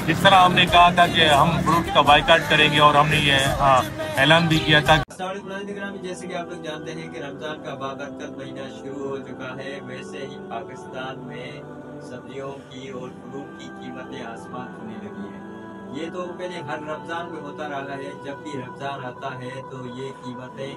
जिस तरह हमने कहा था कि हम फ्रूट का बाइकाट करेंगे और हमने ये ऐलान भी किया था। जैसे कि आप लोग जानते हैं कि रमजान का बाबरकत महीना शुरू हो चुका है, वैसे ही पाकिस्तान में सब्जियों की और फ्रूट की कीमतें आसमान छूने लगी है। ये तो पहले हर रमजान में होता रहा है, जब भी रमजान आता है तो ये कीमतें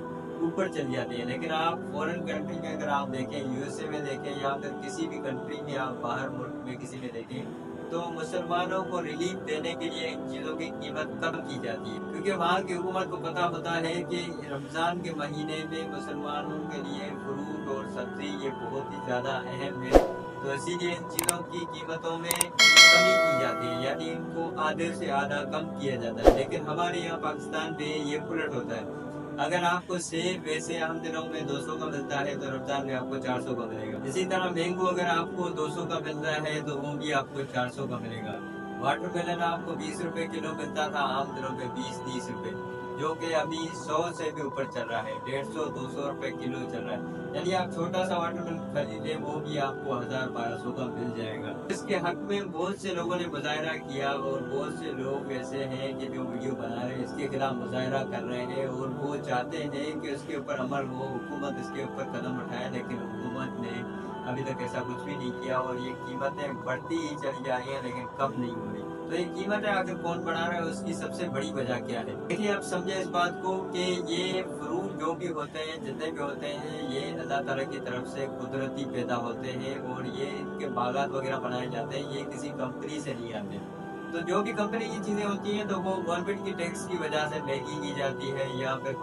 ऊपर चली जाती है। लेकिन आप फॉरेन कंट्री में अगर आप देखें, यूएसए में देखें या फिर किसी भी कंट्री में आप बाहर मुल्क में किसी में देखें, तो मुसलमानों को रिलीफ देने के लिए इन चीज़ों की कीमत कम की जाती है, क्योंकि वहाँ की हुकूमत को पता होता है कि रमज़ान के महीने में मुसलमानों के लिए फ्रूट और सब्जी ये बहुत ही ज़्यादा अहम है। तो इसीलिए इन चीज़ों की कीमतों में कमी की जाती है, यानी इनको आधे से आधा कम किया जाता है। लेकिन हमारे यहाँ पाकिस्तान में ये उलट होता है। अगर आपको सेब वैसे आम दिनों में 200 का मिलता है तो रमजान में आपको 400 का मिलेगा। इसी तरह मैंगो अगर आपको 200 का मिल रहा है तो वो भी आपको 400 का मिलेगा। वाटरमेलन आपको 20 रुपए किलो मिलता था आम दिनों में 20-30 रुपए, जो कि अभी 100 से भी ऊपर चल रहा है, 150-200 रुपए किलो चल रहा है। यानी आप छोटा सा वाटरमेलन खरीदे वो भी आपको 1000-1200 का मिल जाएगा। इसके हक में बहुत से लोगों ने मुजाहरा किया और बहुत से लोग ऐसे हैं कि जो वीडियो बना रहे हैं इसके खिलाफ मुजाहरा कर रहे हैं और वो चाहते हैं कि उसके ऊपर अमल हो, हुकूमत इसके ऊपर कदम उठाए। लेकिन हुकूमत ने अभी तक ऐसा कुछ भी नहीं किया और ये कीमतें बढ़ती ही चली जा रही हैं, लेकिन कम नहीं हो रही। तो ये कीमतें आखिर कौन बढ़ा रहा है, उसकी सबसे बड़ी वजह क्या है? देखिए, आप समझे इस बात को कि ये फ्रूट जो भी होते हैं, जितने भी होते हैं, ये अल्लाह ताला की तरफ से कुदरती पैदा होते हैं और ये इनके बागात वगैरह बनाए जाते हैं, ये किसी कंपनी से नहीं आते। तो जो भी कंपनी की चीजें होती हैं तो वो गवर्नमेंट की टैक्स की वजह से महंगी की जाती है, या फिर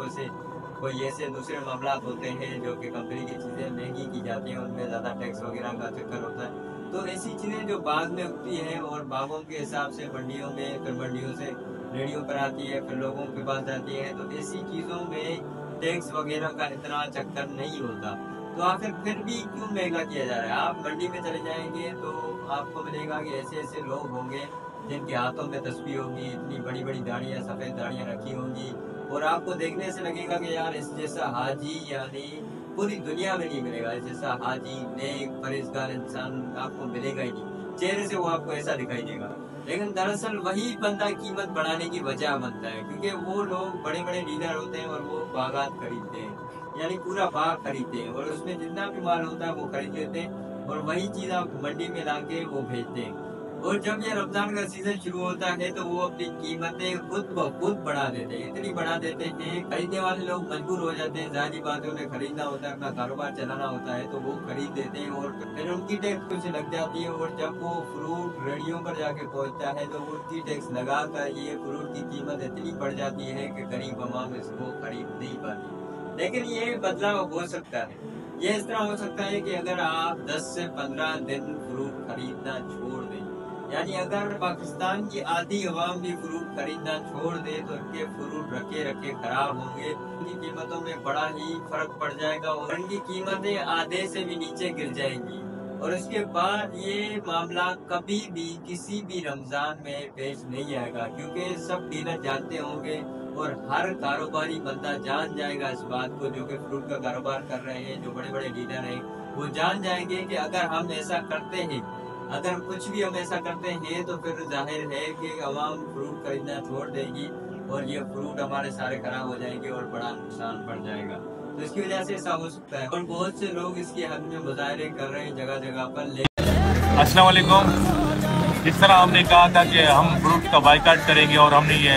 कोई ऐसे दूसरे मामला होते हैं जो कि कंपनी की चीजें महंगी की जाती हैं, उनमें ज्यादा टैक्स वगैरह का चक्कर होता है। तो ऐसी चीजें जो बाग में उगती हैं और बागों के हिसाब से मंडियों में, फिर मंडियों से रेडियो पर आती है, फिर लोगों के पास जाती है, तो ऐसी चीजों में टैक्स वगैरह का इतना चक्कर नहीं होता। तो आखिर फिर भी क्यों महंगा किया जा रहा है? आप मंडी में चले जाएंगे तो आपको मिलेगा कि ऐसे ऐसे लोग होंगे जिनके हाथों में तस्बीह होगी, इतनी बड़ी बड़ी दाढ़ियाँ, सफेद दाढ़ियाँ रखी होंगी, और आपको देखने से लगेगा कि यार इस जैसा हाजी यानी पूरी दुनिया में नहीं मिलेगा। इस जैसा हाजी, नेक, परहेजगार इंसान आपको मिलेगा ही नहीं। चेहरे से वो आपको ऐसा दिखाई देगा, लेकिन दरअसल वही बंदा कीमत बढ़ाने की वजह बनता है, क्योंकि वो लोग बड़े बड़े डीलर होते हैं और वो बागात खरीदते हैं, यानी पूरा बाग खरीदते हैं और उसमें जितना भी माल होता है वो खरीद लेते हैं और वही चीज आप मंडी में लाके वो भेजते हैं। और जब ये रमजान का सीजन शुरू होता है तो वो अपनी कीमतें खुद ब खुद बढ़ा देते हैं, इतनी बढ़ा देते हैं, खरीदने वाले लोग मजबूर हो जाते हैं। जाहिर बात है, उन्हें खरीदना होता है, अपना कारोबार चलाना होता है, तो वो खरीद देते हैं और फिर उनकी टैक्स कुछ लग जाती है। और जब वो फ्रूट रेडियो पर जाके पहुंचता है तो उनकी टैक्स लगा कर ये फ्रूट की कीमत इतनी बढ़ जाती है कि गरीब अवाम इसको खरीद नहीं पाती। लेकिन ये बदलाव हो सकता है। ये इस तरह हो सकता है कि अगर आप 10 से 15 दिन फ्रूट खरीदना छोड़ दें, यानी अगर पाकिस्तान की आधी अवाम भी फ्रूट खरीदना छोड़ दे तो इनके फ्रूट रखे रखे खराब होंगे, इनकी कीमतों में बड़ा ही फर्क पड़ जाएगा और इनकी कीमतें आधे से भी नीचे गिर जाएंगी। और इसके बाद ये मामला कभी भी किसी भी रमजान में पेश नहीं आएगा, क्योंकि सब डीलर जानते होंगे और हर कारोबारी बंदा जान जाएगा इस बात को, जो कि फ्रूट का कारोबार कर रहे हैं, जो बड़े बड़े डीलर हैं, वो जान जाएंगे कि अगर हम ऐसा करते हैं, अगर कुछ भी हम ऐसा करते हैं तो फिर जाहिर है कि अवाम फ्रूट खरीदना छोड़ देगी और ये फ्रूट हमारे सारे खराब हो जाएंगे और बड़ा नुकसान पड़ जाएगा। तो इसकी वजह से ऐसा हो सकता है और बहुत से लोग इसके हक में मुजाहरे कर रहे हैं जगह जगह पर। अस्सलाम वालेकुम। जिस तरह हमने कहा था कि हम फ्रूट का बाइकाट करेंगे और हमने ये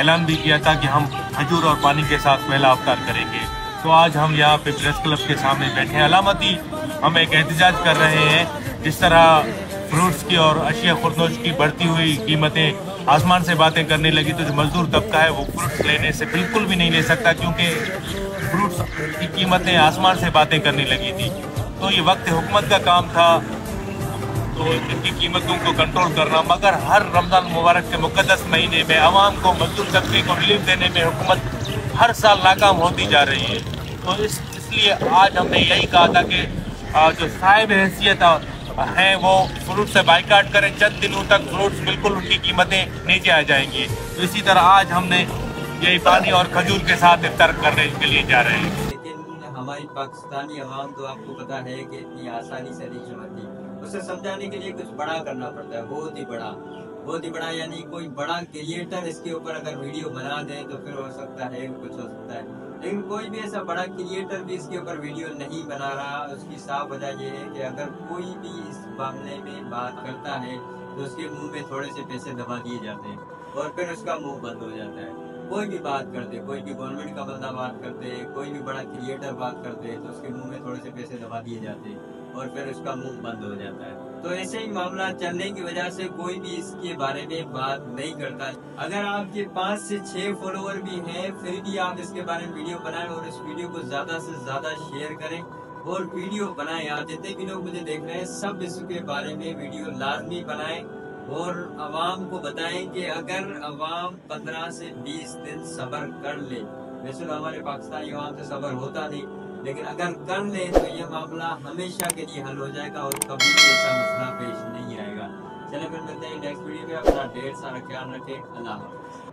ऐलान भी किया था कि हम खजूर और पानी के साथ पहला अफ्तार करेंगे, तो आज हम यहाँ पे प्रेस क्लब के सामने बैठे हैं। अलामती हम एक एहतजाज कर रहे हैं। जिस तरह फ्रूट्स की और अशिया खुर्दोश की बढ़ती हुई कीमतें आसमान से बातें करने लगी, तो जो मजदूर तबका है वो फ्रूट्स लेने से बिल्कुल भी नहीं ले सकता, क्योंकि फ्रूट्स की कीमतें आसमान से बातें करने लगी थी। तो ये वक्त हुकूमत का काम था तो इनकी कीमतों को कंट्रोल करना, मगर हर रमजान मुबारक के मुकद्दस महीने में आवाम को, मजदूर तबके को रिलीफ देने में हुकूमत हर साल नाकाम होती जा रही है। तो इसलिए आज हमने यही कहा था कि जो साहिब हैसियत हैं वो फ्रूट से बाइकाट करें। चंद दिनों तक फ्रूट्स बिल्कुल उनकी कीमतें नीचे आ जाएंगी। तो इसी तरह आज हमने यही पानी और खजूर के साथ इफ्तार करने के लिए जा रहे हैं। लेकिन हमारी पाकिस्तानी अवाम तो आपको पता है कि इतनी आसानी से नहीं समझती, उसे समझाने के लिए कुछ बड़ा करना पड़ता है, बहुत ही बड़ा। बहुत ही बड़ा, यानी कोई बड़ा क्रिएटर इसके ऊपर अगर वीडियो बना दे तो फिर हो सकता है कुछ हो सकता है, लेकिन कोई भी ऐसा बड़ा क्रिएटर भी इसके ऊपर वीडियो नहीं बना रहा। उसकी साफ वजह ये है कि अगर कोई भी इस मामले में बात करता है तो उसके मुंह में थोड़े से पैसे दबा दिए जाते हैं और फिर उसका मुंह बंद हो जाता है। कोई भी बात करते, कोई भी गवर्नमेंट का बंदा बात करते, कोई भी बड़ा क्रिएटर बात करते तो उसके मुंह में थोड़े से पैसे दबा दिए जाते और फिर उसका मुंह बंद हो जाता है। तो ऐसे ही मामला चलने की वजह से कोई भी इसके बारे में बात नहीं करता। अगर आपके 5 से 6 फॉलोअर भी हैं फिर भी आप इसके बारे में वीडियो बनाएं और इस वीडियो को ज्यादा से ज्यादा शेयर करें और वीडियो बनाएं। आप जितने भी लोग मुझे देख रहे हैं सब इसके बारे में वीडियो लाजमी बनाएं और अवाम को बताएं कि अगर अवाम 15 से 20 दिन सब्र कर ले, वैसे तो हमारे पाकिस्तानी अवाम से सब्र होता नहीं, लेकिन अगर कर ले तो ये मामला हमेशा के लिए हल हो जाएगा और कभी भी ऐसा मसला पेश नहीं आएगा। चले फिर मिलते हैं नेक्स्ट वीडियो में। अपना ढेर सारा ख्याल रखें। अल्लाह हाफ़िज़।